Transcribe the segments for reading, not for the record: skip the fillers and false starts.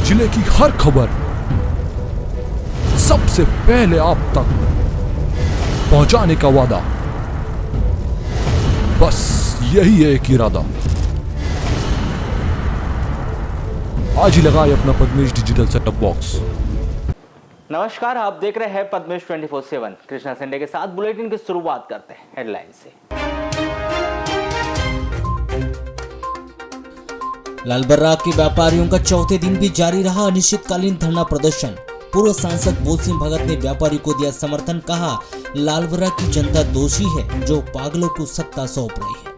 जिले की हर खबर सबसे पहले आप तक पहुंचाने का वादा, बस यही है एक इरादा। आज ही लगाए अपना पद्मेश डिजिटल सेटअप बॉक्स। नमस्कार, आप देख रहे हैं पद्मेश 24/7। कृष्णा संडे के साथ बुलेटिन की शुरुआत करते हैं हेडलाइन से। लालबर्रा के व्यापारियों का चौथे दिन भी जारी रहा अनिश्चितकालीन धरना प्रदर्शन। पूर्व सांसद बोध सिंह भगत ने व्यापारी को दिया समर्थन, कहा लालबर्रा की जनता दोषी है जो पागलों को सत्ता सौंप रही है।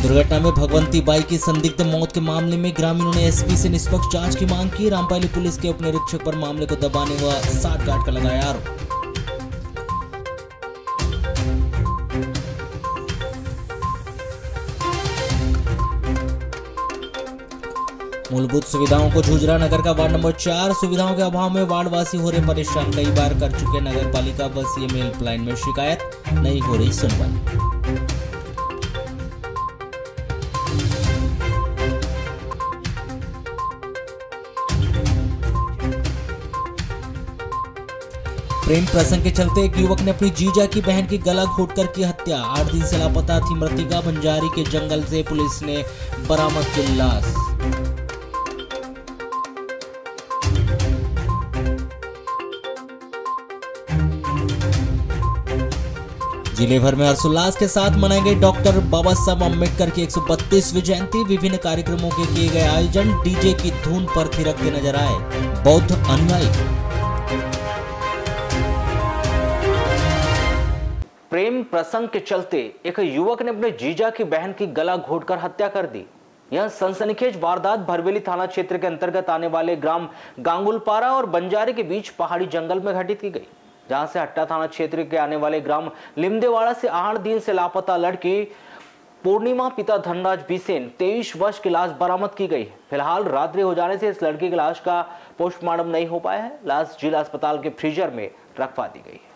दुर्घटना में भगवंती बाई की संदिग्ध मौत के मामले में ग्रामीणों ने एसपी से निष्पक्ष जांच की मांग की। रामपाली पुलिस के उपनिरीक्षक पर मामले को दबाने व साठगांठ का लगाया आरोप। मूलभूत सुविधाओं को जूझ रहा नगर का वार्ड नंबर 4। सुविधाओं के अभाव में वार्डवासी हो रहे परेशान। कई बार कर चुके नगर पालिका व सीएम हेल्पलाइन में शिकायत, नहीं हो रही सुनवाई। प्रेम प्रसंग के चलते एक युवक ने अपनी जीजा की बहन की गला घोंटकर की हत्या। 8 दिन से लापता थी मृतिका। बंजारी के जंगल से पुलिस ने बरामद की लाश। जिले भर में हर्षोल्लास के साथ मनाई गई डॉक्टर बाबा साहब अम्बेडकर की 132वीं जयंती। विभिन्न कार्यक्रमों के किए गए आयोजन। डीजे की धुन पर थिरकते नजर आए बौद्ध अनुयायी। प्रेम प्रसंग के चलते एक युवक ने अपने जीजा की बहन की गला घोंटकर हत्या कर दी। यह सनसनीखेज वारदात भरवेली थाना क्षेत्र के अंतर्गत आने वाले ग्राम गांगुलपारा और बंजारे के बीच पहाड़ी जंगल में घटित की गई, जहां से हट्टा थाना क्षेत्र के आने वाले ग्राम लिमदेवाड़ा से 8 दिन से लापता लड़की पूर्णिमा पिता धनराज बिसेन 23 वर्ष की लाश बरामद की गई। फिलहाल रात्रि हो जाने से इस लड़की की लाश का पोस्टमार्टम नहीं हो पाया है। लाश जिला अस्पताल के फ्रीजर में रखवा दी गई है।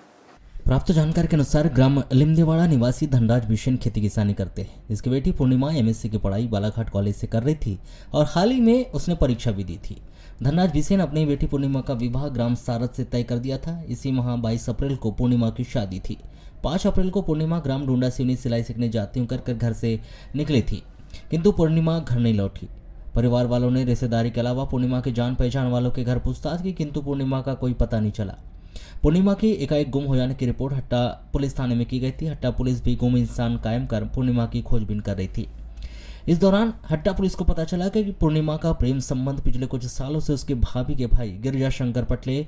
प्राप्त जानकारी के अनुसार ग्राम लिमदेवाड़ा निवासी धनराज बिसेन खेती किसानी करते हैं। इसकी बेटी पूर्णिमा एमएससी की पढ़ाई बालाघाट कॉलेज से कर रही थी और हाल ही में उसने परीक्षा भी दी थी। धनराज बिसेन अपनी बेटी पूर्णिमा का विवाह ग्राम सारद से तय कर दिया था। इसी माह 22 अप्रैल को पूर्णिमा की शादी थी। 5 अप्रैल को पूर्णिमा ग्राम डूंडा सिवनी सिलाई सीखने जाती हूँ कर घर से निकली थी, किंतु पूर्णिमा घर नहीं लौटी। परिवार वालों ने रिश्तेदारी के अलावा पूर्णिमा के जान पहचान वालों के घर पूछताछ की, किंतु पूर्णिमा का कोई पता नहीं चला। पूर्णिमा की एकाएक गुम हो जाने की रिपोर्ट हट्टा पुलिस थाने में की गई थी। हट्टा पुलिस भी गुम इंसान कायम कर पूर्णिमा की खोजबीन कर रही थी। इस दौरान हट्टा पुलिस को पता चला कि पूर्णिमा का प्रेम संबंध पिछले कुछ सालों से उसके भाभी के भाई गिरिजा शंकर पटले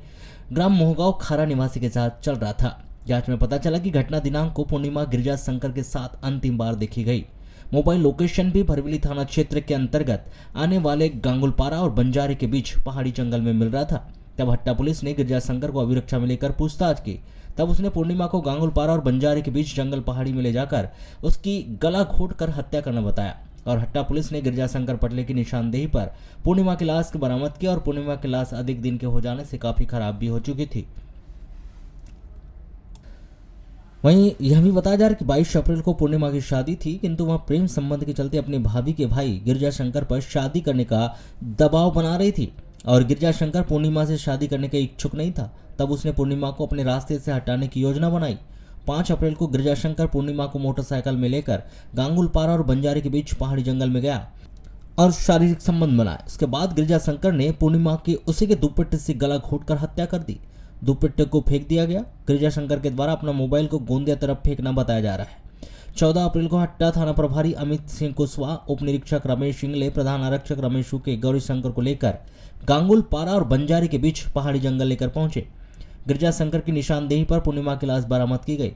ग्राम मोहगांव खारा निवासी के साथ चल रहा था। जांच में पता चला कि घटना दिनांक को पूर्णिमा गिरिजा शंकर के साथ अंतिम बार देखी गई। मोबाइल लोकेशन भी भरवेली थाना क्षेत्र के अंतर्गत आने वाले गांगुलपारा और बंजारे के बीच पहाड़ी जंगल में मिल रहा था। तब हट्टा पुलिस ने गिरिजा शंकर को अभिरक्षा में लेकर पूछताछ की। तब उसने पूर्णिमा को गांगुलपारा और बंजारे के बीच जंगल पहाड़ी में ले जाकर उसकी गला घोंटकर हत्या करना बताया और हट्टा पुलिस ने गिरिजा शंकर पटले की निशानदेही पर पूर्णिमा की लाश बरामद किया और पूर्णिमा की लाश अधिक दिन के हो जाने से काफी खराब भी हो चुकी थी। वहीं यह भी बताया जा रहा है कि 22 अप्रैल को पूर्णिमा की शादी थी, किंतु वह प्रेम संबंध के चलते अपने भाभी के भाई गिरिजा शंकर पर शादी करने का दबाव बना रही थी और गिरिजा शंकर पूर्णिमा से शादी करने के इच्छुक नहीं था। तब उसने पूर्णिमा को अपने रास्ते से हटाने की योजना बनाई। 5 अप्रैल को गिरिजा शंकर पूर्णिमा को मोटरसाइकिल में लेकर गांगुलपारा और बंजारे के बीच पहाड़ी जंगल में गया और शारीरिक संबंध बनाया। इसके बाद गिरिजा शंकर ने पूर्णिमा के उसी के दुपट्टे से गला घोंटकर हत्या कर दी। दुपट्टे को फेंक दिया गया। गिरिजा शंकर के द्वारा अपना मोबाइल को गोंदिया तरफ फेंकना बताया जा रहा है। 14 अप्रैल को हट्टा थाना प्रभारी अमित सिंह कुशवाहा, उप निरीक्षक रमेश सिंगले, प्रधान आरक्षक रमेश के गौरी शंकर को लेकर गांगुलपारा और बंजारे के बीच पहाड़ी जंगल लेकर पहुंचे। गिरिजा शंकर की निशानदेही पर पूर्णिमा की लाश बरामद की गई।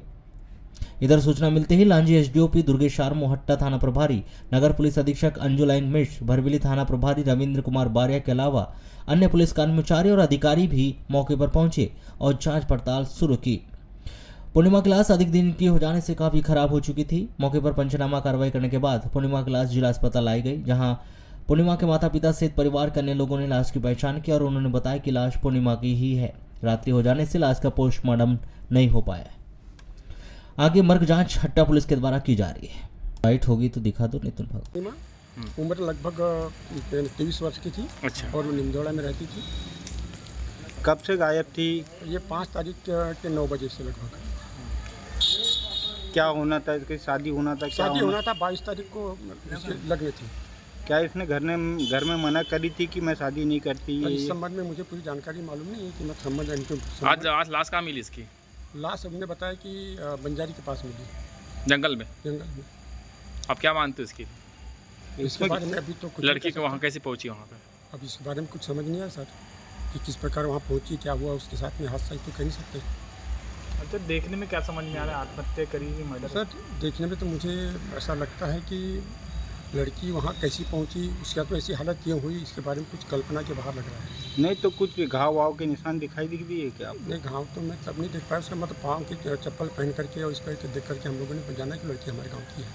इधर सूचना मिलते ही लांजी एसडीओपी दुर्गेश आर्मो, हट्टा थाना प्रभारी, नगर पुलिस अधीक्षक अंजुलाइन मिश्र, भरवेली थाना प्रभारी रविंद्र कुमार बारिया के अलावा अन्य पुलिस कर्मचारी और अधिकारी भी मौके पर पहुंचे और जांच पड़ताल शुरू की। पूर्णिमा की लाश अधिक दिन की हो जाने से काफी खराब हो चुकी थी। मौके पर पंचनामा कार्रवाई करने के बाद पूर्णिमा की लाश जिला अस्पताल लाई गई, जहां पूर्णिमा के माता पिता सहित परिवार के अन्य लोगों ने लाश की पहचान की और उन्होंने बताया कि लाश पूर्णिमा की ही है। रात्रि हो जाने से लाश का पोस्टमार्टम नहीं हो पाया। आगे मर्ग जांच हट्टा पुलिस के द्वारा की जा रही है। राइट होगी तो दिखा दो नितिन भाग। उम्र लगभग 23 वर्ष की थी। अच्छा। और वो निमदौड़ा में रहती थी। कब से गायब थी? ये 5 तारीख के 9 बजे से लगभग। क्या होना था इसकी? शादी होना था? क्या शादी होना था 22 तारीख को इसके लग्न थी। क्या इसने घर में मना करी थी कि मैं शादी नहीं करती? इस संबंध में मुझे पूरी जानकारी मालूम नहीं है कि मैं संबंध आज लाश कहाँ मिली इसकी? लाश हमने बताया कि बंजारी के पास मिली, जंगल में। आप क्या मानते हो इसकी? इसके बारे में अभी तो कुछ लड़की को वहाँ कैसे पहुँची वहाँ पे? अब इस बारे में कुछ समझ नहीं आया सर कि किस प्रकार वहाँ पहुँची, क्या हुआ उसके साथ में, हादसा तो कह नहीं सकते। अच्छा, देखने में क्या समझ में आ रहा है? आत्महत्या करी कि मर्डर? सर देखने में तो मुझे ऐसा लगता है कि लड़की वहाँ कैसी पहुँची, उसके बाद में ऐसी हालत ये हुई, इसके बारे में कुछ कल्पना के बाहर लग रहा है। नहीं तो कुछ घाव वाव के निशान दिखाई दिए क्या? नहीं, घाव तो मैं तब नहीं देख पाया, उसका मतलब पाँव की चप्पल पहन करके और इसका देख करके हम लोगों ने जाना कि लड़की हमारे गाँव की है।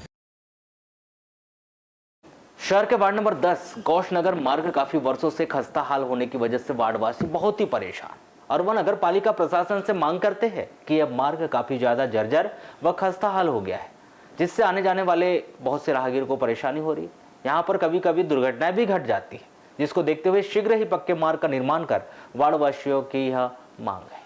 शहर के वार्ड नंबर 10 गौश-नगर मार्ग काफी वर्षों से खस्ता हाल होने की वजह से वार्डवासी बहुत ही परेशान और वह नगर पालिका प्रशासन से मांग करते हैं कि यह मार्ग काफी ज्यादा जर्जर व खस्ता हाल हो गया है, जिससे आने जाने वाले बहुत से राहगीर को परेशानी हो रही है। यहाँ पर कभी कभी दुर्घटनाएं भी घट जाती है, जिसको देखते हुए शीघ्र ही पक्के मार्ग का निर्माण कर वार्डवासियों की यह मांग है।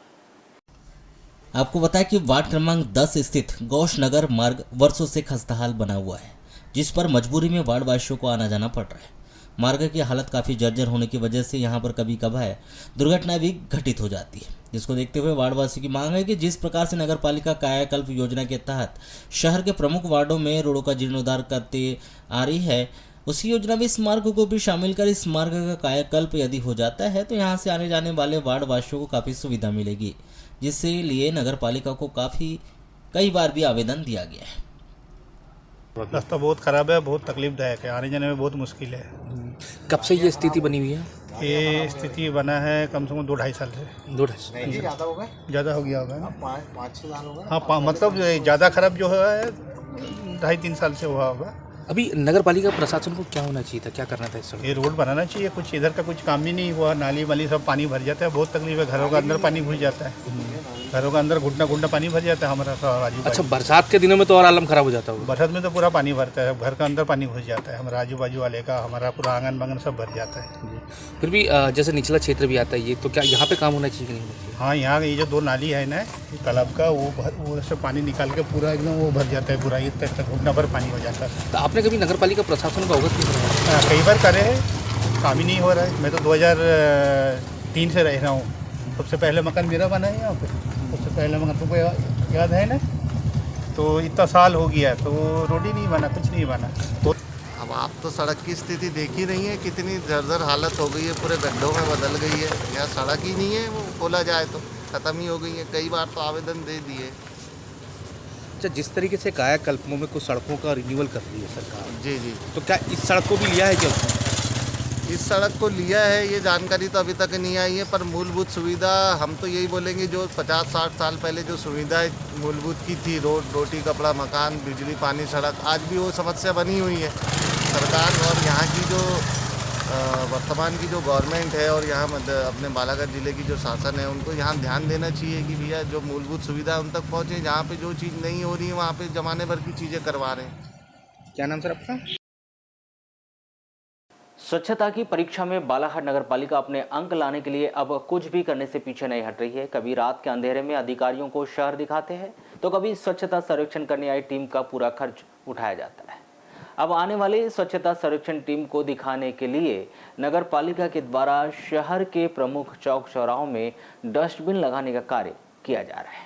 आपको बताया कि वार्ड क्रमांक 10 स्थित गौश नगर मार्ग वर्षों से खस्ताहाल बना हुआ है, जिस पर मजबूरी में वार्डवासियों को आना जाना पड़ रहा है। मार्ग की हालत काफ़ी जर्जर होने की वजह से यहाँ पर कभी कभार दुर्घटना भी घटित हो जाती है, जिसको देखते हुए वार्डवासी की मांग है कि जिस प्रकार से नगर पालिका कायाकल्प योजना के तहत शहर के प्रमुख वार्डों में रोडों का जीर्णोद्धार करते आ रही है, उसी योजना में इस मार्ग को भी शामिल कर इस मार्ग का कायाकल्प यदि हो जाता है तो यहाँ से आने जाने वाले वार्डवासियों को काफ़ी सुविधा मिलेगी, जिससे लिए नगर पालिका को कई बार भी आवेदन दिया गया है। रास्ता बहुत ख़राब है, बहुत तकलीफदायक है, आने जाने में बहुत मुश्किल है। कब से ये स्थिति बनी हुई है? ये स्थिति बना है कम से कम 2-2.5 साल से। 2-2.5 ज़्यादा हो गया होगा ना? 5-6 साल होगा। हाँ, मतलब ज़्यादा खराब जो है 2.5-3 साल से हुआ होगा। अभी नगर पालिका प्रशासन को क्या होना चाहिए था, क्या करना था इस समय? ये रोड बनाना चाहिए, कुछ इधर का कुछ काम ही नहीं हुआ। नाली वाली सब पानी भर जाता है, बहुत तकलीफ है। घरों का अंदर पानी घुस जाता है, घरों का अंदर घुटना पानी भर जाता है हमारा सब आजू। अच्छा, बरसात के दिनों में तो और आलम खराब हो जाता होगा। बरसात में तो पूरा पानी भरता है, घर का अंदर पानी घुस जाता है, हमारा आजू बाजू वाले का, हमारा पूरा आंगन बांगन सब भर जाता है। फिर भी जैसे निचला क्षेत्र भी आता है ये, तो क्या यहाँ पे काम होना चाहिए कि नहीं होना चाहिए? हाँ, यहाँ ये जो 2 नाली है ना तालाब का, वो से पानी निकाल के पूरा एकदम वो भर जाता है, पूरा ये तक घुटना भर पानी हो जाता है। तो आपने कभी नगर पालिका प्रशासन को अवगत नहीं कराया? कई बार करे हैं, काम ही नहीं हो रहा है। मैं तो 2003 से रह रहा हूँ। सबसे पहले मकान मेरा बना है यहाँ पे, सबसे पहले मकान तुमको याद है ना? तो इतना साल हो गया तो रोड ही नहीं बना, कुछ नहीं बना। तो अब आप तो सड़क की स्थिति देख ही रही है, कितनी जर्जर हालत हो गई है, पूरे गड्ढों में बदल गई है। यहाँ सड़क ही नहीं है, वो खोला जाए तो ख़त्म ही हो गई है। कई बार तो आवेदन दे दिए। अच्छा, जिस तरीके से कायाकल्पों में कुछ सड़कों का रिन्यूअल कर रही है सरकार, जी, तो क्या इस सड़क को भी लिया है क्या? इस सड़क को लिया है, ये जानकारी तो अभी तक नहीं आई है, पर मूलभूत सुविधा हम तो यही बोलेंगे, जो 50-60 साल पहले जो सुविधाएं मूलभूत की थी, रोड, रोटी, कपड़ा, मकान, बिजली, पानी, सड़क, आज भी वो समस्या बनी हुई है। सरकार और यहाँ की जो वर्तमान की जो गवर्नमेंट है और यहाँ अपने बालाघाट जिले की जो शासन है, उनको यहाँ ध्यान देना चाहिए कि भैया जो मूलभूत सुविधा उन तक पहुँचे। जहाँ पे जो चीज़ नहीं हो रही है वहाँ पे जमाने भर की चीज़ें करवा रहे हैं। क्या नाम सर आपका? स्वच्छता की परीक्षा में बालाघाट नगर पालिका अपने अंक लाने के लिए अब कुछ भी करने से पीछे नहीं हट रही है। कभी रात के अंधेरे में अधिकारियों को शहर दिखाते हैं, तो कभी स्वच्छता सर्वेक्षण करने आई टीम का पूरा खर्च उठाया जाता है। अब आने वाली स्वच्छता सर्वेक्षण टीम को दिखाने के लिए नगर पालिका के द्वारा शहर के प्रमुख चौक चौराहों में डस्टबिन लगाने का कार्य किया जा रहा है।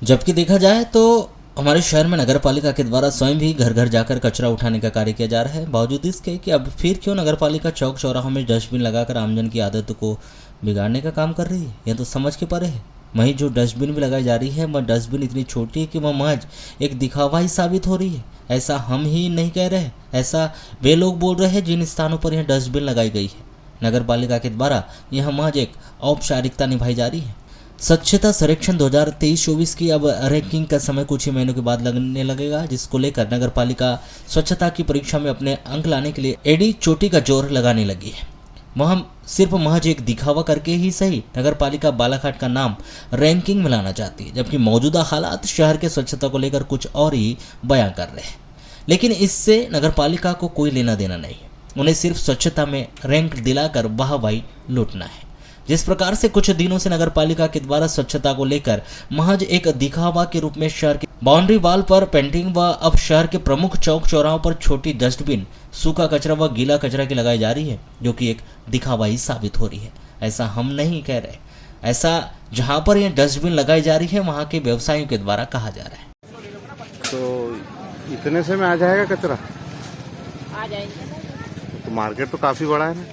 जबकि देखा जाए तो हमारे शहर में नगर पालिका के द्वारा स्वयं भी घर घर जाकर कचरा उठाने का कार्य किया जा रहा है। बावजूद इसके कि अब फिर क्यों नगर पालिका चौक चौराहों में डस्टबिन लगाकर आमजन की आदत को बिगाड़ने का काम कर रही है, यह तो समझ के परे है। वहीं जो डस्टबिन भी लगाई जा रही है, वह डस्टबिन इतनी छोटी है कि वह महज एक दिखावा ही साबित हो रही है। ऐसा हम ही नहीं कह रहे, ऐसा वे लोग बोल रहे हैं जिन स्थानों पर यह डस्टबिन लगाई गई है। नगर पालिका के द्वारा यह महज एक औपचारिकता निभाई जा रही है। स्वच्छता सर्वेक्षण 2023-24 की अब रैंकिंग का समय कुछ ही महीनों के बाद लगने लगेगा, जिसको लेकर नगर पालिका स्वच्छता की परीक्षा में अपने अंक लाने के लिए एडी चोटी का जोर लगाने लगी है। वह हम सिर्फ महज एक दिखावा करके ही सही नगर पालिका बालाघाट का नाम रैंकिंग में लाना चाहती है, जबकि मौजूदा हालात शहर के स्वच्छता को लेकर कुछ और ही बयां कर रहे हैं। लेकिन इससे नगर पालिका को कोई लेना देना नहीं, उन्हें सिर्फ स्वच्छता में रैंक दिलाकर वाहवाही लूटना है। जिस प्रकार से कुछ दिनों से नगर पालिका के द्वारा स्वच्छता को लेकर महज एक दिखावा के रूप में शहर के बाउंड्री वॉल पर पेंटिंग व अब शहर के प्रमुख चौक चौराहों पर छोटी डस्टबिन, सूखा कचरा व गीला कचरा की लगाई जा रही है, जो कि एक दिखावा ही साबित हो रही है। ऐसा हम नहीं कह रहे, ऐसा जहां पर यह डस्टबिन लगाई जा रही है वहां के व्यवसायियों के द्वारा कहा जा रहा है। तो इतने से में आ जाएगा कचरा? आ जाएंगे। तो मार्केट तो काफ़ी बड़ा है ना।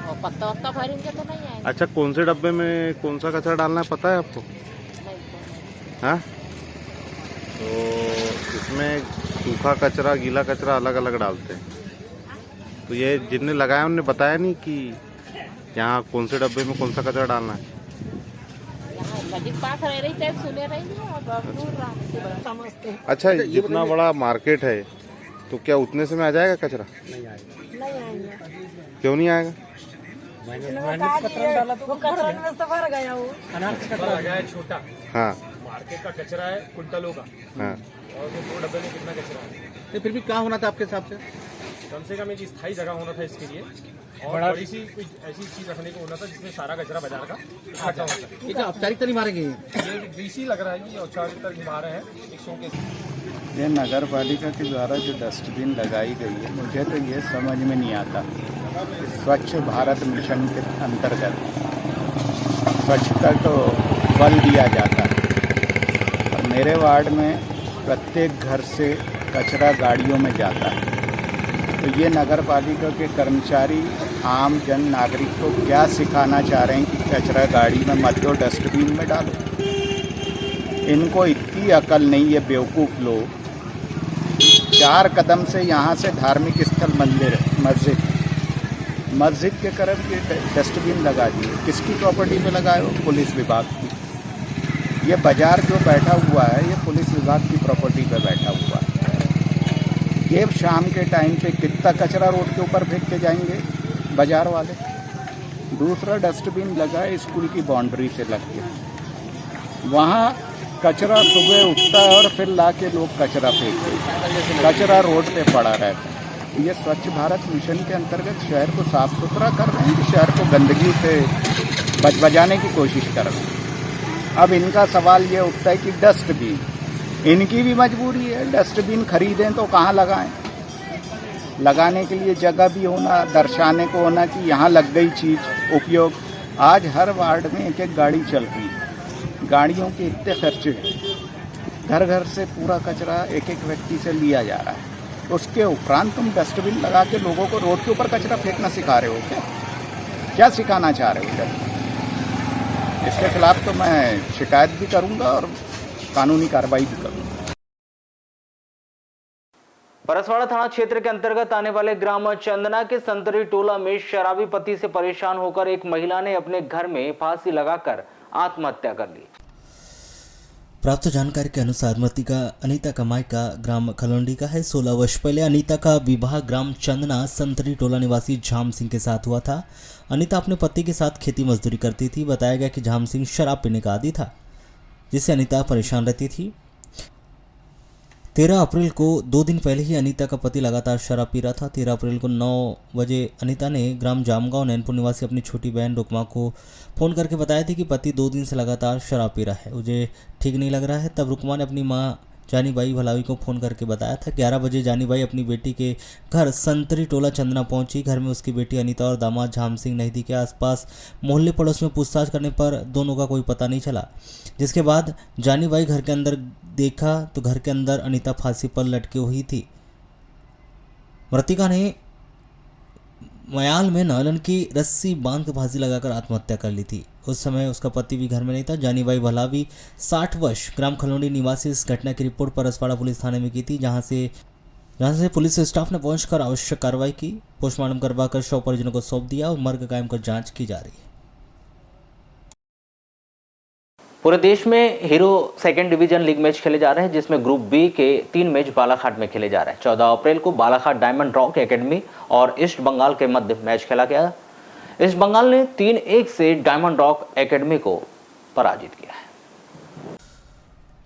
और पत्ता वत्ता भरेंगे तो नहीं आएंगे। अच्छा, कौन से डब्बे में कौन सा कचरा डालना है पता है आपको? हाँ, तो इसमें सूखा कचरा गीला कचरा अलग अलग डालते हैं। तो ये जिनने लगाया उनने बताया नहीं कि यहाँ कौन से डब्बे में कौन सा कचरा डालना है? पास रह रही थे, सुने रही और दूर समझते हैं। अच्छा, जितना बड़ा मार्केट है तो क्या उतने से में आ जाएगा कचरा? नहीं आएंगे। क्यों नहीं आएगा? वो कचरा में तो भर गया, वो कचरा आ गया है छोटा। हाँ, मार्केट का कचरा है कुंटलों का। हाँ, और वो 2 डब्बे में कितना कचरा है? तो फिर भी क्या होना था आपके हिसाब से? कम से कम एक स्थायी जगह होना था इसके लिए, और बड़ी सी कुछ ऐसी चीज रखने को होना था जिसमें सारा कचरा बाजार का इकट्ठा हो सके। ये क्या औपचारिकता नहीं मारेंगे? ये डीसी लग रहा है कि औपचारिकता निभा रहे हैं एक शो के। ये नगर पालिका के द्वारा जो डस्टबिन लगाई गई है, मुझे तो ये समझ में नहीं आता। स्वच्छ भारत मिशन के अंतर्गत स्वच्छता को बल दिया जाता है और मेरे वार्ड में प्रत्येक घर से कचरा गाड़ियों में जाता है। तो ये नगर पालिका के कर्मचारी आम जन नागरिक को क्या सिखाना चाह रहे हैं कि कचरा गाड़ी में मत दो, डस्टबिन में डालो। इनको इतनी अकल नहीं है, बेवकूफ़ लोग। 4 कदम से यहाँ से धार्मिक स्थल मंदिर है, मस्जिद के करब ये डस्टबिन लगा दिए। किसकी प्रॉपर्टी पे लगाए हो? पुलिस विभाग की। ये बाजार जो बैठा हुआ है ये पुलिस विभाग की प्रॉपर्टी पे बैठा हुआ है। ये शाम के टाइम पे कितना कचरा रोड के ऊपर फेंक के जाएंगे बाजार वाले। दूसरा डस्टबिन लगा है स्कूल की बाउंड्री से लग के, वहाँ कचरा सुबह उठता है और फिर ला के लोग कचरा फेंकते हैं, कचरा रोड पे पड़ा रहता है। ये स्वच्छ भारत मिशन के अंतर्गत शहर को साफ सुथरा कर रहे हैं कि शहर को गंदगी से बचाने की कोशिश कर रहे हैं। अब इनका सवाल ये उठता है कि डस्टबिन, इनकी भी मजबूरी है। डस्टबिन खरीदें तो कहाँ लगाएं? लगाने के लिए जगह भी होना, दर्शाने को होना कि यहाँ लग गई चीज़ उपयोग। आज हर वार्ड में एक एक गाड़ी चल रही है, गाड़ियों के इतने खर्चे हैं। घर घर से पूरा कचरा एक एक व्यक्ति से लिया जा रहा है। उसके उपरांत तुम डस्टबिन लगा के लोगों को रोड के ऊपर कचरा फेंकना सिखा रहे हो क्या सिखाना चाह रहे हो? इसके खिलाफ तो मैं शिकायत भी करूंगा और कानूनी कार्रवाई भी करूंगा। परसवाड़ा थाना क्षेत्र के अंतर्गत आने वाले ग्राम चंदना के संतरी टोला में शराबी पति से परेशान होकर एक महिला ने अपने घर में फांसी लगाकर आत्महत्या कर ली। प्राप्त जानकारी के अनुसार मृतिका अनीता का मायका ग्राम खलोंडी का है। 16 वर्ष पहले अनीता का विवाह ग्राम चंदना संतरी टोला निवासी झाम सिंह के साथ हुआ था। अनीता अपने पति के साथ खेती मजदूरी करती थी। बताया गया कि झाम सिंह शराब पीने का आदी था, जिससे अनीता परेशान रहती थी। 13 अप्रैल को 2 दिन पहले ही अनीता का पति लगातार शराब पी रहा था। 13 अप्रैल को 9 बजे अनीता ने ग्राम जामगांव नैनपुर निवासी अपनी छोटी बहन रुकमा को फ़ोन करके बताया था कि पति 2 दिन से लगातार शराब पी रहा है, मुझे ठीक नहीं लग रहा है। तब रुकमा ने अपनी माँ जानीबाई भलावी को फ़ोन करके बताया था। 11 बजे जानीबाई अपनी बेटी के घर संतरी टोला चंदना पहुंची। घर में उसकी बेटी अनीता और दामाद झाम सिंह नहदी के आसपास मोहल्ले पड़ोस में पूछताछ करने पर दोनों का कोई पता नहीं चला। जिसके बाद जानीबाई घर के अंदर देखा तो घर के अंदर अनीता फांसी पर लटकी हुई थी। मृतिका ने मयाल में नालन की रस्सी बांध कर फांसी लगाकर आत्महत्या कर ली थी। उस समय उसका पति भी घर में नहीं था। जानीबाई भलावी 60 वर्ष ग्राम खलोंडी निवासी इस घटना की रिपोर्ट परसवाड़ा पुलिस थाने में की थी, जहां से पुलिस स्टाफ ने पहुंचकर आवश्यक कार्रवाई की। पोस्टमार्टम करवाकर शव परिजनों को सौंप दिया और मर्ग कायम कर जांच की जा रही है। पूरे देश में hero second division league match खेले जा रहे हैं, जिसमें ग्रुप बी के 3 मैच बालाघाट में खेले जा रहे हैं। 14 अप्रैल को बालाघाट डायमंड रॉक एकेडमी और ईस्ट बंगाल के मध्य मैच खेला गया। ईस्ट बंगाल ने 3-1 से डायमंड रॉक एकेडमी को पराजित किया है।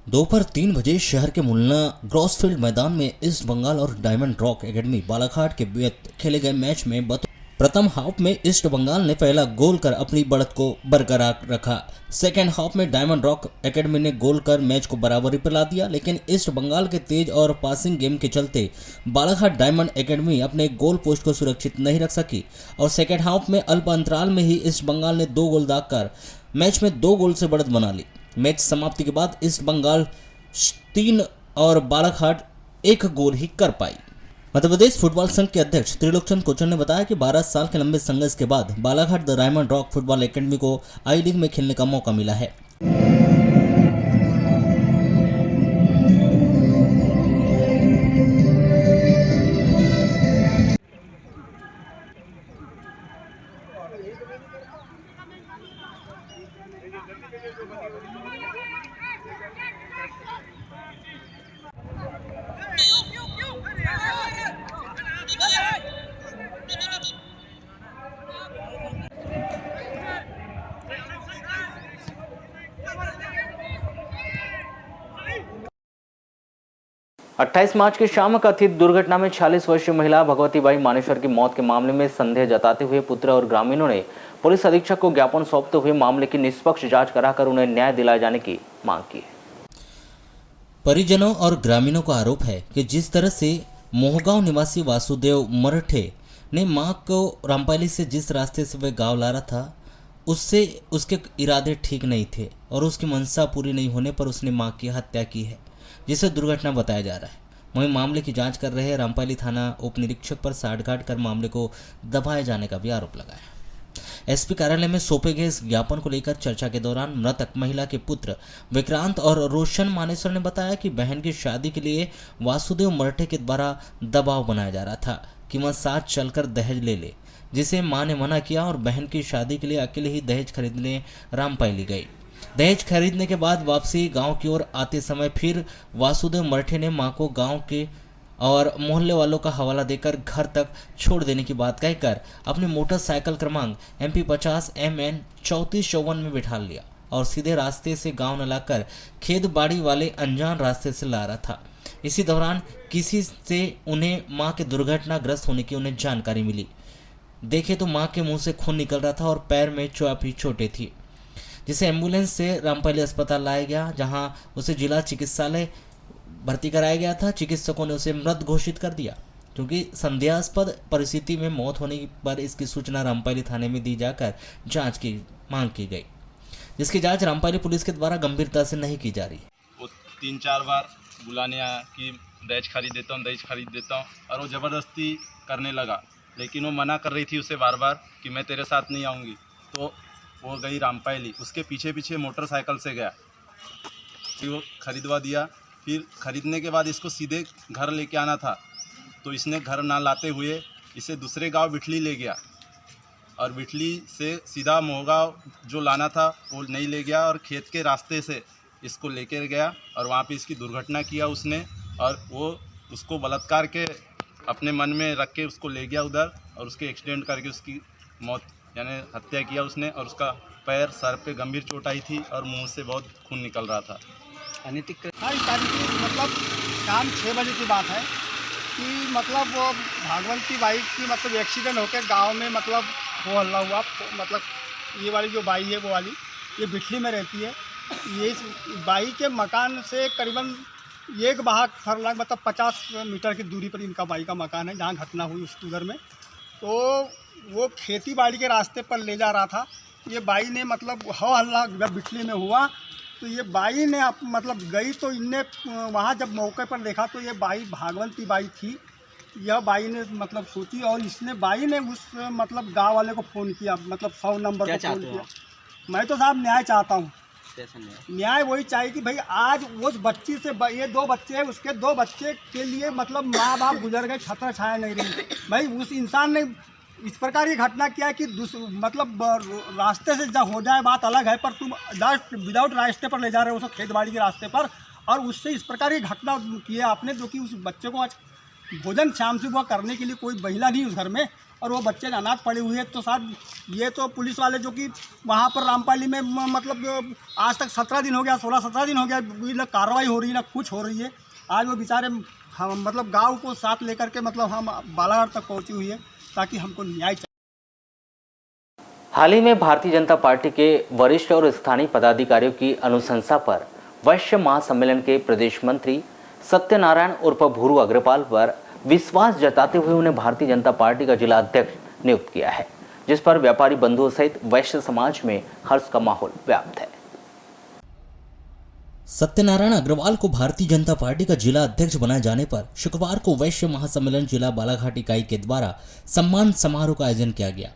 दोपहर 3 बजे शहर के मुन्ना ग्रॉसफील्ड मैदान में ईस्ट बंगाल और डायमंड रॉक एकेडमी बालाघाट के बीच खेले गए मैच में प्रथम हाफ में ईस्ट बंगाल ने पहला गोल कर अपनी बढ़त को बरकरार रखा। सेकेंड हाफ में डायमंड रॉक एकेडमी ने गोल कर मैच को बराबरी पर ला दिया, लेकिन ईस्ट बंगाल के तेज और पासिंग गेम के चलते बालाघाट डायमंड एकेडमी अपने गोल पोस्ट को सुरक्षित नहीं रख सकी और सेकेंड हाफ में अल्प अंतराल में ही ईस्ट बंगाल ने 2 गोल दागकर मैच में 2 गोल से बढ़त बना ली। मैच समाप्ति के बाद ईस्ट बंगाल 3 और बालाघाट 1 गोल ही कर पाई। मध्य प्रदेश फुटबॉल संघ के अध्यक्ष त्रिलोकचंद कोचर ने बताया कि 12 साल के लंबे संघर्ष के बाद Balaghat the diamond rock football academy को आई लीग में खेलने का मौका मिला है। 28 मार्च की शाम कथित दुर्घटना में 46 वर्षीय महिला भगवती बाई मानेश्वर की मौत के मामले में संदेह जताते हुए पुत्र और ग्रामीणों ने पुलिस अधीक्षक को ज्ञापन सौंपते हुए मामले की निष्पक्ष जांच कराकर उन्हें न्याय दिलाए जाने की मांग की है। परिजनों और ग्रामीणों का आरोप है कि जिस तरह से मोहगांव निवासी वासुदेव मरठे ने मां को रामपाली से जिस रास्ते से वह गांव ला रहा था उससे उसके इरादे ठीक नहीं थे और उसकी मंशा पूरी नहीं होने पर उसने मां की हत्या की है, जिसे दुर्घटना बताया जा रहा है। वहीं मामले की जांच कर रहे रामपाली थाना उप निरीक्षक पर साठगांठ कर मामले को दबाए जाने का भी आरोप लगाया। एसपी कार्यालय में सौंपे गए इस ज्ञापन को लेकर चर्चा के दौरान मृतक महिला के पुत्र विक्रांत और रोशन मानेश्वर ने बताया कि बहन की शादी के लिए वासुदेव मरठे के द्वारा दबाव बनाया जा रहा था कि वह साथ चलकर दहेज ले, जिसे मां ने मना किया और बहन की शादी के लिए अकेले ही दहेज खरीदने रामपाली गई। दहेज खरीदने के बाद वापसी गांव की ओर आते समय फिर वासुदेव मरठे ने मां को गांव के और मोहल्ले वालों का हवाला देकर घर तक छोड़ देने की बात कहकर अपनी मोटरसाइकिल क्रमांक MP 50 MN 3454 में बिठा लिया और सीधे रास्ते से गांव न लाकर खेत बाड़ी वाले अनजान रास्ते से ला रहा था। इसी दौरान किसी से उन्हें मां के दुर्घटनाग्रस्त होने की उन्हें जानकारी मिली। देखे तो मां के मुंह से खून निकल रहा था और पैर में चौपी चोटें थी, जिसे एम्बुलेंस से रामपाली अस्पताल लाया गया, जहां उसे जिला चिकित्सालय भर्ती कराया गया था। चिकित्सकों ने उसे मृत घोषित कर दिया क्योंकि संदेहास्पद परिस्थिति में मौत होने पर इसकी सूचना रामपाली थाने में दी जाकर जांच की मांग की गई, जिसकी जांच रामपाली पुलिस के द्वारा गंभीरता से नहीं की जा रही। वो 3-4 बार बुलाने आया कि दहेज खरीद देता हूँ, दहेज खरीद देता हूँ, और वो ज़बरदस्ती करने लगा, लेकिन वो मना कर रही थी उसे बार बार कि मैं तेरे साथ नहीं आऊँगी। तो वो गई रामपाली, उसके पीछे पीछे मोटरसाइकिल से गया, फिर वो खरीदवा दिया। फिर खरीदने के बाद इसको सीधे घर लेके आना था, तो इसने घर ना लाते हुए इसे दूसरे गांव बिठली ले गया और बिठली से सीधा मोहगांव जो लाना था वो नहीं ले गया और खेत के रास्ते से इसको लेकर गया और वहाँ पे इसकी दुर्घटना किया उसने, और वो उसको बलात्कार के अपने मन में रख के उसको ले गया उधर और उसके एक्सीडेंट करके उसकी मौत यानी हत्या किया उसने। और उसका पैर सर पे गंभीर चोट आई थी और मुंह से बहुत खून निकल रहा था। अनैतिक मतलब शाम 6 बजे की बात है कि मतलब वो भागवती बाई की मतलब एक्सीडेंट होकर गांव में मतलब वो हल्ला हुआ। मतलब ये वाली जो बाई है वो वाली ये बिठली में रहती है। ये इस बाई के मकान से करीबन 1 फरलांग मतलब 50 मीटर की दूरी पर इनका बाई का मकान है, जहाँ घटना हुई उस उधर में। तो वो खेती बाड़ी के रास्ते पर ले जा रहा था। ये बाई ने मतलब हल्ला जब बिठली में हुआ तो ये बाई ने मतलब गई, तो इनने वहाँ जब मौके पर देखा तो ये बाई भागवती बाई थी। यह बाई ने मतलब सोची और इसने बाई ने उस मतलब गांव वाले को फ़ोन किया, मतलब 100 नंबर को फ़ोन किया। मैं तो साहब न्याय चाहता हूँ। न्याय वही चाहिए कि भाई आज उस बच्ची से ये 2 बच्चे हैं, उसके 2 बच्चे के लिए मतलब माँ बाप गुजर गए, छत्र छाया नहीं रही। भाई उस इंसान ने इस प्रकार की घटना किया है कि मतलब रास्ते से जब हो जाए बात अलग है, पर तुम जस्ट विदाउट रास्ते पर ले जा रहे हो उसको खेत बाड़ी के रास्ते पर, और उससे इस प्रकार की घटना की है आपने, जो कि उस बच्चे को आज भोजन शाम से वो करने के लिए कोई महिला नहीं उस घर में, और वो बच्चे अनाथ पड़े हुए हैं। तो साहब ये तो पुलिस वाले जो कि वहाँ पर रामपाली में मतलब आज तक 17 दिन हो गया, 16-17 दिन हो गया, ना कार्रवाई हो रही है ना कुछ हो रही है। आज वो बेचारे हम मतलब गांव को साथ लेकर के मतलब हम बालाघाट तक पहुंची हुई है ताकि हमको न्याय चाहिए। हाल ही में भारतीय जनता पार्टी के वरिष्ठ और स्थानीय पदाधिकारियों की अनुशंसा पर वैश्य महासम्मेलन के प्रदेश मंत्री सत्यनारायण उर्फ भूरू अग्रवाल पर विश्वास जताते हुए उन्हें भारतीय जनता पार्टी का जिला अध्यक्ष नियुक्त किया है, जिस पर व्यापारी बंधुओं सहित वैश्य समाज में हर्ष का माहौल व्याप्त है। सत्यनारायण अग्रवाल को भारतीय जनता पार्टी का जिला अध्यक्ष बनाए जाने पर शुक्रवार को वैश्य महासम्मेलन जिला बालाघाट इकाई के द्वारा सम्मान समारोह का आयोजन किया गया।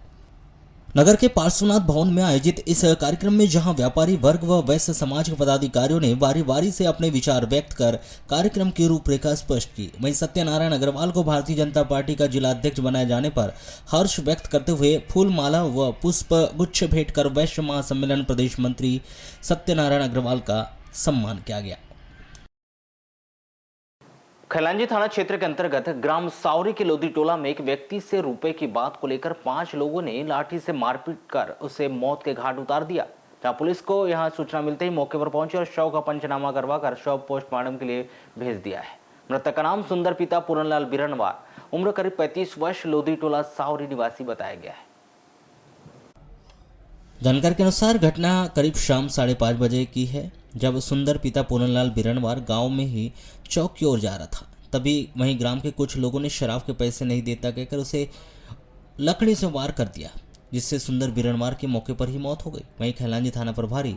नगर के पार्श्वनाथ भवन में आयोजित इस कार्यक्रम में जहां व्यापारी वर्ग व वैश्य समाज के पदाधिकारियों ने बारी बारी से अपने विचार व्यक्त कर कार्यक्रम की रूपरेखा स्पष्ट की, वहीं सत्यनारायण अग्रवाल को भारतीय जनता पार्टी का जिला अध्यक्ष बनाए जाने पर हर्ष व्यक्त करते हुए फूल माला व पुष्प गुच्छ भेंट कर वैश्य महासम्मेलन प्रदेश मंत्री सत्यनारायण अग्रवाल का सम्मान किया गया। खैलांजी थाना क्षेत्र के अंतर्गत ग्राम सावरी के लोधी टोला में एक व्यक्ति से रुपए की बात को लेकर 5 लोगों ने लाठी से मारपीट कर उसे मौत के घाट उतार दिया। जहां पुलिस को यहां सूचना मिलते ही मौके पर पहुंची और शव का पंचनामा करवाकर शव पोस्टमार्टम के लिए भेज दिया है। मृतक का नाम सुंदर पिता पूरनलाल बिरनवार, उम्र करीब 35 वर्ष, लोधी टोला सावरी निवासी बताया गया है। जानकारी के अनुसार घटना करीब शाम 5:30 बजे की है, जब सुंदर पिता पूरनलाल बिरनवार गांव में ही चौक की ओर जा रहा था। तभी वहीं ग्राम के कुछ लोगों ने शराब के पैसे नहीं देता कहकर उसे लकड़ी से वार कर दिया, जिससे सुंदर बिरनवार की मौके पर ही मौत हो गई। वहीं खैलांजी थाना प्रभारी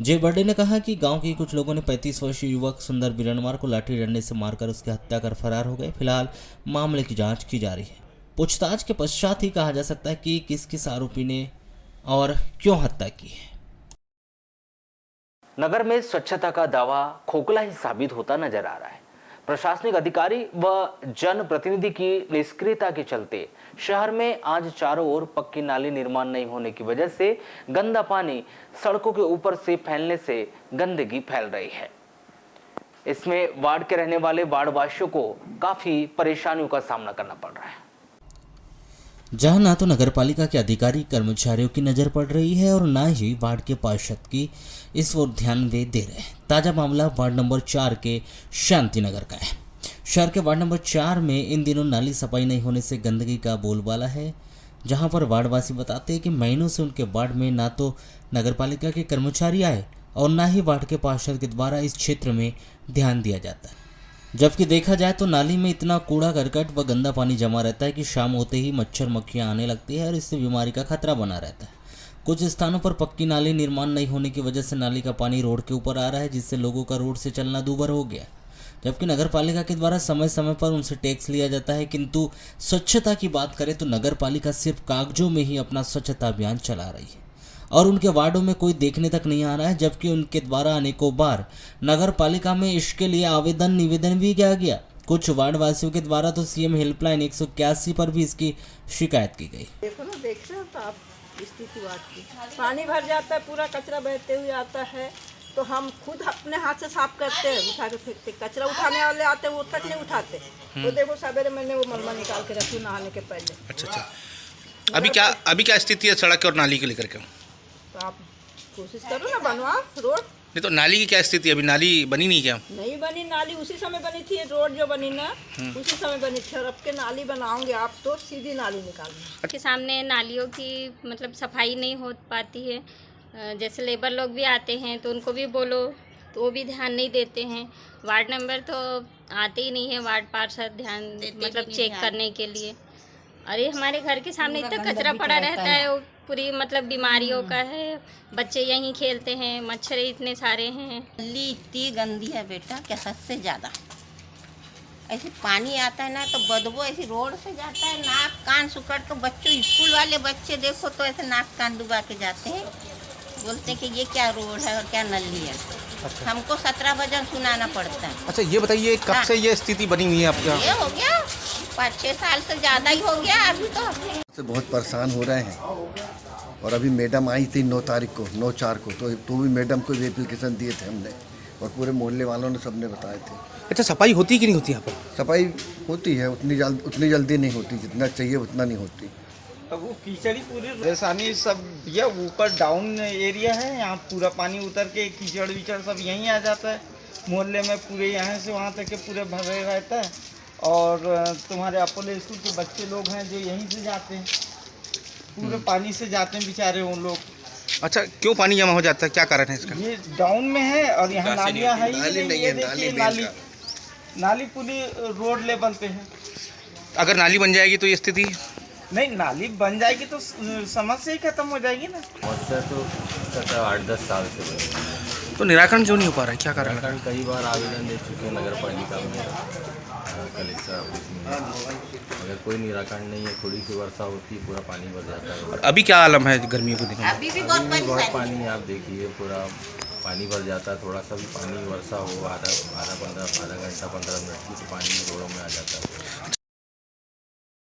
जे बर्डे ने कहा कि गांव के कुछ लोगों ने 35 वर्षीय युवक सुंदर बिरनवार को लाठी डंडे से मारकर उसकी हत्या कर फरार हो गए। फिलहाल मामले की जाँच की जा रही है। पूछताछ के पश्चात ही कहा जा सकता है कि किस किस आरोपी ने और क्यों हत्या की है। नगर में स्वच्छता का दावा खोखला ही साबित होता नजर आ रहा है। प्रशासनिक अधिकारी व जनप्रतिनिधि की निष्क्रियता के चलते शहर में आज चारों ओर पक्की नाली निर्माण नहीं होने की वजह से गंदा पानी सड़कों के ऊपर से फैलने से गंदगी फैल रही है। इसमें वार्ड के रहने वाले वार्डवासियों को काफी परेशानियों का सामना करना पड़ रहा है। जहां ना तो नगरपालिका के अधिकारी कर्मचारियों की नजर पड़ रही है और ना ही वार्ड के पार्षद की इस ओर ध्यान वे दे रहे हैं। ताजा मामला वार्ड नंबर 4 के शांति नगर का है। शहर के वार्ड नंबर 4 में इन दिनों नाली सफाई नहीं होने से गंदगी का बोलबाला है, जहां पर वार्डवासी बताते हैं कि महीनों से उनके वार्ड में ना तो नगरपालिका के कर्मचारी आए और ना ही वार्ड के पार्षद के द्वारा इस क्षेत्र में ध्यान दिया जाता है। जबकि देखा जाए तो नाली में इतना कूड़ा करकट व गंदा पानी जमा रहता है कि शाम होते ही मच्छर मक्खियाँ आने लगती है और इससे बीमारी का खतरा बना रहता है। कुछ स्थानों पर पक्की नाली निर्माण नहीं होने की वजह से नाली का पानी रोड के ऊपर आ रहा है, जिससे लोगों का रोड से चलना दूभर हो गया। जबकि नगरपालिका के द्वारा समय समय पर उनसे टैक्स लिया जाता है, किंतु स्वच्छता की बात करें तो नगरपालिका सिर्फ कागजों में ही अपना स्वच्छता अभियान चला रही है और उनके वार्डों में कोई देखने तक नहीं आ रहा है। जबकि उनके द्वारा अनेकों बार नगर पालिका में इसके लिए आवेदन निवेदन भी किया गया। कुछ वार्डवासियों के द्वारा तो सीएम हेल्पलाइन 181 पर भी इसकी शिकायत की गई। देखो ना, देख रहे हो तो आप स्थिति वार्ड की, पानी भर जाता है, पूरा कचरा बहते हुए आता है, तो हम खुद अपने हाथ से साफ करते हैं, उठा के फेंकते। कचरा उठाने वाले आते हैं वो तक नहीं उठाते। तो देखो सवेरे मैंने वो मलबा निकाल के रखी नहाने के पहले। अच्छा। अभी क्या स्थिति है सड़क और नाली को लेकर के? तो आप कोशिश करो ना, बनवा रोड। नहीं तो नाली की क्या स्थिति है? अभी नाली बनी नहीं क्या? नहीं बनी नाली, उसी समय बनी थी। रोड जो बनी ना उसी समय बनी थी। और अब के नाली बनाओगे आप तो सीधी नाली निकालना। के सामने नालियों की मतलब सफाई नहीं हो पाती है। जैसे लेबर लोग भी आते हैं तो उनको भी बोलो तो वो भी ध्यान नहीं देते हैं। वार्ड नंबर तो आते ही नहीं है, वार्ड पार्षद ध्यान मतलब चेक करने के लिए। अरे हमारे घर के सामने इतना कचरा पड़ा रहता है, वो पूरी मतलब बीमारियों का है। बच्चे यहीं खेलते हैं, मच्छर इतने सारे हैं। नली इतनी गंदी है बेटा कि हद से ज़्यादा। ऐसे पानी आता है ना तो बदबू ऐसी रोड से जाता है, नाक कान सुकड़। तो बच्चों, स्कूल वाले बच्चे देखो तो ऐसे नाक कान डुबा के जाते हैं, बोलते हैं कि ये क्या रोड है और क्या नली है। अच्छा। हमको 17 बजे सुनाना पड़ता है। अच्छा, ये बताइए कब से ये स्थिति बनी हुई है आपका? ये हो गया 5-6 साल से ज़्यादा ही हो गया। अभी तो बहुत परेशान हो रहे हैं। और अभी मैडम आई थी 9 तारीख को, 9/4 को, तो भी मैडम को भी एप्लीकेशन दिए थे हमने और पूरे मोहल्ले वालों ने सबने बताए थे। अच्छा, सफाई होती कि नहीं होती यहाँ पर? सफाई होती है, उतनी जल्दी नहीं होती, जितना चाहिए उतना नहीं होती। तो वो कीचड़ ही पूरी परेशानी सब ये ऊपर डाउन एरिया है, यहाँ पूरा पानी उतर के कीचड़ विचड़ सब यहीं आ जाता है मोहल्ले में, पूरे यहाँ से वहाँ तक के पूरे भरे रहता है। और तुम्हारे अपोलो स्कूल के बच्चे लोग हैं जो यहीं से जाते हैं, पूरे पानी से जाते हैं बेचारे वो लोग। अच्छा, क्यों पानी जमा हो जाता है, क्या कारण है इसका? ये डाउन में है और यहाँ नालियाँ है ही नहीं, ये देखिए नाली पूरी रोड लेवल पे है। अगर नाली बन जाएगी तो ये स्थिति नहीं, नाली बन जाएगी तो समस्या ही खत्म हो जाएगी ना। समस्या तो 8-10 साल से बनी, तो निराकरण क्यों नहीं हो पा रहा है, क्या कारण? निराकरण कई बार आवेदन दे चुके हैं नगर पालिका में, कलेक्टर ऑफिस में, अगर कोई निराकरण नहीं है। थोड़ी सी वर्षा होती है पूरा पानी भर जाता है। अभी क्या आलम है गर्मियों के दिनों में? अभी भी बहुत पानी, आप देखिए पूरा पानी भर जाता है। थोड़ा सा भी पानी वर्षा हो, आधा घंटा 15 मिनट की तो पानी रोडों में आ जाता है।